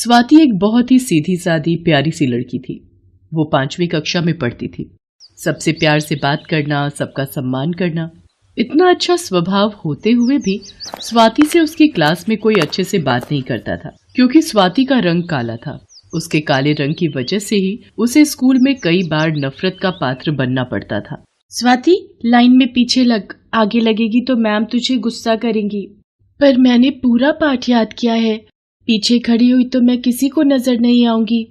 स्वाति एक बहुत ही सीधी सादी प्यारी सी लड़की थी। वो 5वीं कक्षा में पढ़ती थी। सबसे प्यार से बात करना, सबका सम्मान करना, इतना अच्छा स्वभाव होते हुए भी स्वाति से उसकी क्लास में कोई अच्छे से बात नहीं करता था, क्योंकि स्वाति का रंग काला था। उसके काले रंग की वजह से ही उसे स्कूल में कई बार नफरत का पात्र बनना पड़ता था। स्वाति, लाइन में पीछे लग, आगे लगेगी तो मैम तुझे गुस्सा करेंगी। पर मैंने पूरा पाठ याद किया है, पीछे खड़ी हुई तो मैं किसी को नजर नहीं आऊंगी।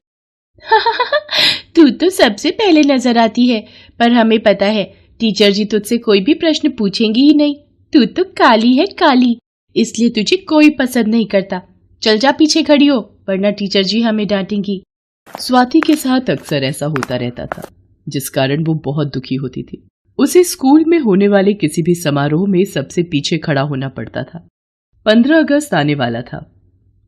तू तो सबसे पहले नजर आती है, पर हमें पता है टीचर जी तुझसे कोई भी प्रश्न पूछेंगी ही नहीं। तू तो काली है काली, इसलिए तुझे कोई पसंद नहीं करता। चल जा पीछे खड़ी हो, वरना टीचर जी हमें डांटेंगी। स्वाति के साथ अक्सर ऐसा होता रहता था, जिस कारण वो बहुत दुखी होती थी। उसे स्कूल में होने वाले किसी भी समारोह में सबसे पीछे खड़ा होना पड़ता था। 15 अगस्त आने वाला था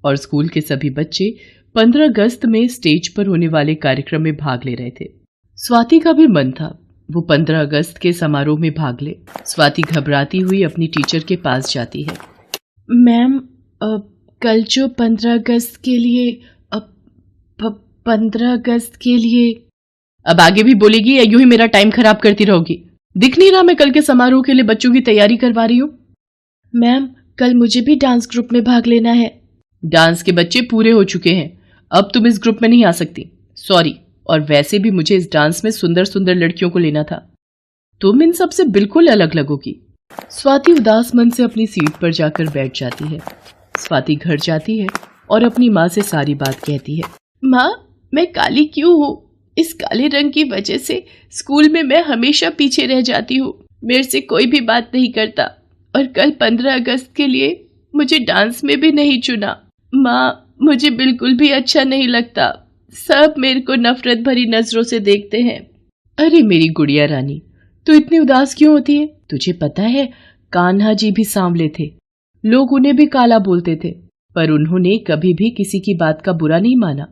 और स्कूल के सभी बच्चे 15 अगस्त में स्टेज पर होने वाले कार्यक्रम में भाग ले रहे थे। स्वाति का भी मन था वो 15 अगस्त के समारोह में भाग ले। स्वाति घबराती हुई अपनी टीचर के पास जाती है। मैम, कल जो 15 अगस्त के लिए 15 अगस्त के लिए। अब आगे भी बोलेगी या यूं ही मेरा टाइम खराब करती रहोगी? दिख नहीं रहा मैं कल के समारोह के लिए बच्चों की तैयारी करवा रही हूँ? मैम, कल मुझे भी डांस ग्रुप में भाग लेना है। डांस के बच्चे पूरे हो चुके हैं, अब तुम इस ग्रुप में नहीं आ सकती। सॉरी, और वैसे भी मुझे इस डांस में सुंदर सुंदर लड़कियों को लेना था। तुम इन सब से बिल्कुल अलग लगोगी। स्वाति उदास मन से अपनी सीट पर जाकर बैठ जाती है। स्वाति घर जाती है और अपनी माँ से सारी बात कहती है। माँ, मैं काली क्यों हूँ? इस काले रंग की वजह से स्कूल में मैं हमेशा पीछे रह जाती हूँ। मेरे से कोई भी बात नहीं करता और कल 15 अगस्त के लिए मुझे डांस में भी नहीं चुना। माँ, मुझे बिल्कुल भी अच्छा नहीं लगता। सब मेरे को नफरत भरी नजरों से देखते हैं। अरे मेरी गुड़िया रानी, तू इतनी उदास क्यों होती है? तुझे पता है कान्हा जी भी सांवले थे, लोग उन्हें भी काला बोलते थे, पर उन्होंने कभी भी किसी की बात का बुरा नहीं माना।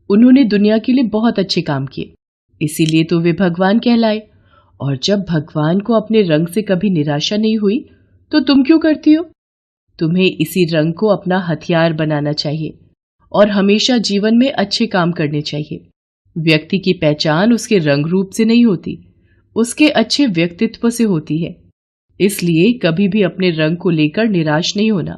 उन्होंने दुनिया के लिए बहुत अच्छे काम किए, इसीलिए तो वे भगवान कहलाए। और जब भगवान को अपने रंग से कभी निराशा नहीं हुई तो तुम क्यों करती हो? तुम्हें इसी रंग को अपना हथियार बनाना चाहिए और हमेशा जीवन में अच्छे काम करने चाहिए। व्यक्ति की पहचान उसके रंग रूप से नहीं होती, उसके अच्छे व्यक्तित्व से होती है। इसलिए कभी भी अपने रंग को लेकर निराश नहीं होना।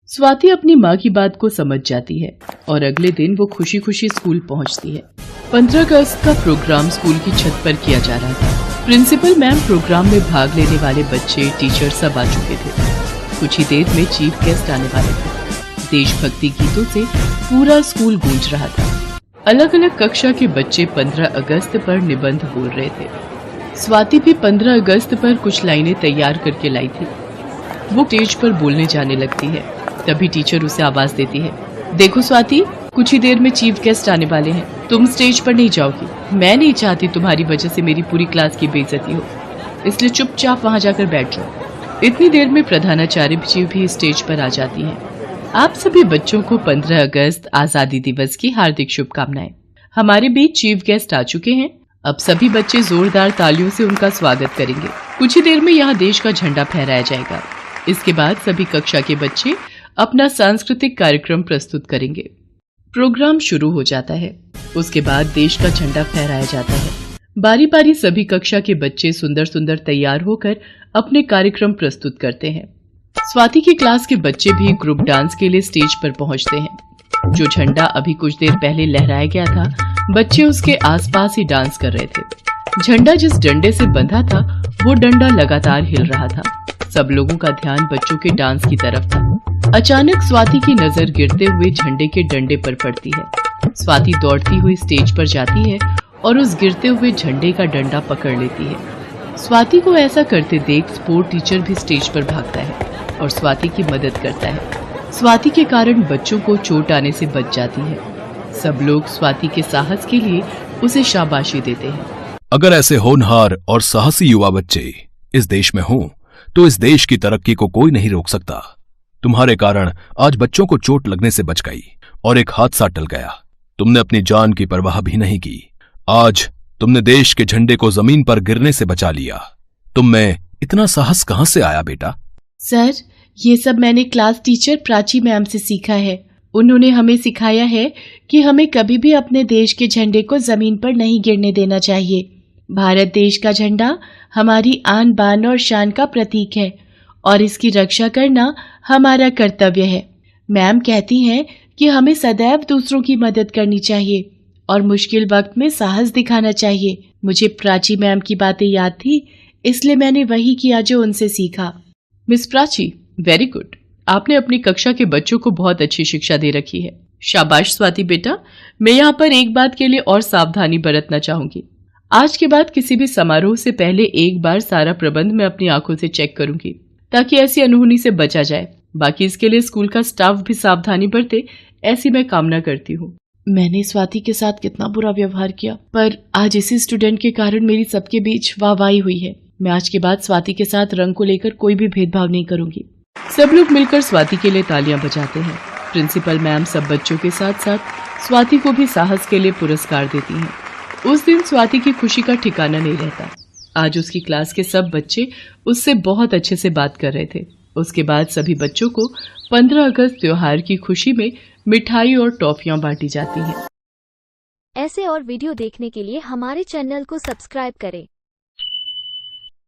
स्वाति अपनी माँ की बात को समझ जाती है और अगले दिन वो खुशी खुशी स्कूल पहुंचती है। 15 अगस्त का प्रोग्राम स्कूल की छत पर किया जा रहा था। प्रिंसिपल मैम, प्रोग्राम में भाग लेने वाले बच्चे, टीचर सब आ चुके थे। कुछ ही देर में चीफ गेस्ट आने वाले थे। देशभक्ति गीतों से पूरा स्कूल गूंज रहा था। अलग अलग कक्षा के बच्चे 15 अगस्त पर निबंध बोल रहे थे। स्वाति भी 15 अगस्त पर कुछ लाइनें तैयार करके लाई थी। वो स्टेज पर बोलने जाने लगती है, तभी टीचर उसे आवाज देती है। देखो स्वाति, कुछ ही देर में चीफ गेस्ट आने वाले हैं, तुम स्टेज पर नहीं जाओगी। मैं नहीं चाहती तुम्हारी वजह से मेरी पूरी क्लास की बेइज्जती हो, इसलिए चुपचाप वहां जाकर बैठ जाओ। इतनी देर में प्रधानाचार्य जी भी स्टेज पर आ जाती है। आप सभी बच्चों को 15 अगस्त आजादी दिवस की हार्दिक शुभकामनाएं। हमारे बीच चीफ गेस्ट आ चुके हैं, अब सभी बच्चे जोरदार तालियों से उनका स्वागत करेंगे। कुछ ही देर में यहाँ देश का झंडा फहराया जाएगा। इसके बाद सभी कक्षा के बच्चे अपना सांस्कृतिक कार्यक्रम प्रस्तुत करेंगे। प्रोग्राम शुरू हो जाता है। उसके बाद देश का झंडा फहराया जाता है। बारी बारी सभी कक्षा के बच्चे सुंदर सुंदर तैयार होकर अपने कार्यक्रम प्रस्तुत करते हैं। स्वाति की क्लास के बच्चे भी ग्रुप डांस के लिए स्टेज पर पहुंचते हैं। जो झंडा अभी कुछ देर पहले लहराया गया था, बच्चे उसके आसपास ही डांस कर रहे थे। झंडा जिस डंडे से बंधा था, वो डंडा लगातार हिल रहा था। सब लोगों का ध्यान बच्चों के डांस की तरफ था। अचानक स्वाति की नजर गिरते हुए झंडे के डंडे पर पड़ती है। स्वाति दौड़ती हुई स्टेज पर जाती है और उस गिरते हुए झंडे का डंडा पकड़ लेती है। स्वाति को ऐसा करते देख स्पोर्ट टीचर भी स्टेज पर भागता है और स्वाति की मदद करता है। स्वाति के कारण बच्चों को चोट आने से बच जाती है। सब लोग स्वाति के साहस के लिए उसे शाबाशी देते हैं। अगर ऐसे होनहार और साहसी युवा बच्चे इस देश में हों, तो इस देश की तरक्की को कोई नहीं रोक सकता। तुम्हारे कारण आज बच्चों को चोट लगने से बच गई और एक हादसा टल गया। तुमने अपनी जान की परवाह भी नहीं की। आज तुमने देश के झंडे को जमीन पर गिरने से बचा लिया। तुम में इतना साहस कहां से आया बेटा? सर, ये सब मैंने क्लास टीचर प्राची मैम से सीखा है। उन्होंने हमें सिखाया है कि हमें कभी भी अपने देश के झंडे को जमीन पर नहीं गिरने देना चाहिए। भारत देश का झंडा हमारी आन बान और शान का प्रतीक है और इसकी रक्षा करना हमारा कर्तव्य है। मैम कहती हैं कि हमें सदैव दूसरों की मदद करनी चाहिए और मुश्किल वक्त में साहस दिखाना चाहिए। मुझे प्राची मैम की बातें याद थी, इसलिए मैंने वही किया जो उनसे सीखा। Miss Prachi, very good. आपने अपनी कक्षा के बच्चों को बहुत अच्छी शिक्षा दे रखी है। शाबाश स्वाति बेटा। मैं यहाँ पर एक बात के लिए और सावधानी बरतना चाहूंगी। आज के बाद किसी भी समारोह से पहले एक बार सारा प्रबंध मैं अपनी आंखों से चेक करूंगी, ताकि ऐसी अनहोनी से बचा जाए। बाकी इसके लिए स्कूल का स्टाफ भी सावधानी बरते, ऐसी मैं कामना करती हूँ। मैंने स्वाति के साथ कितना बुरा व्यवहार किया, पर आज इसी स्टूडेंट के कारण मेरी सबके बीच वाहवाही हुई है। मैं आज के बाद स्वाति के साथ रंग को लेकर कोई भी भेदभाव नहीं करूंगी। सब लोग मिलकर स्वाति के लिए तालियां बजाते हैं। प्रिंसिपल मैम सब बच्चों के साथ साथ स्वाति को भी साहस के लिए पुरस्कार देती हैं। उस दिन स्वाति की खुशी का ठिकाना नहीं रहता। आज उसकी क्लास के सब बच्चे उससे बहुत अच्छे से बात कर रहे थे। उसके बाद सभी बच्चों को 15 अगस्त त्योहार की खुशी में मिठाई और टॉफियां बांटी जाती हैं। ऐसे और वीडियो देखने के लिए हमारे चैनल को सब्सक्राइब करें।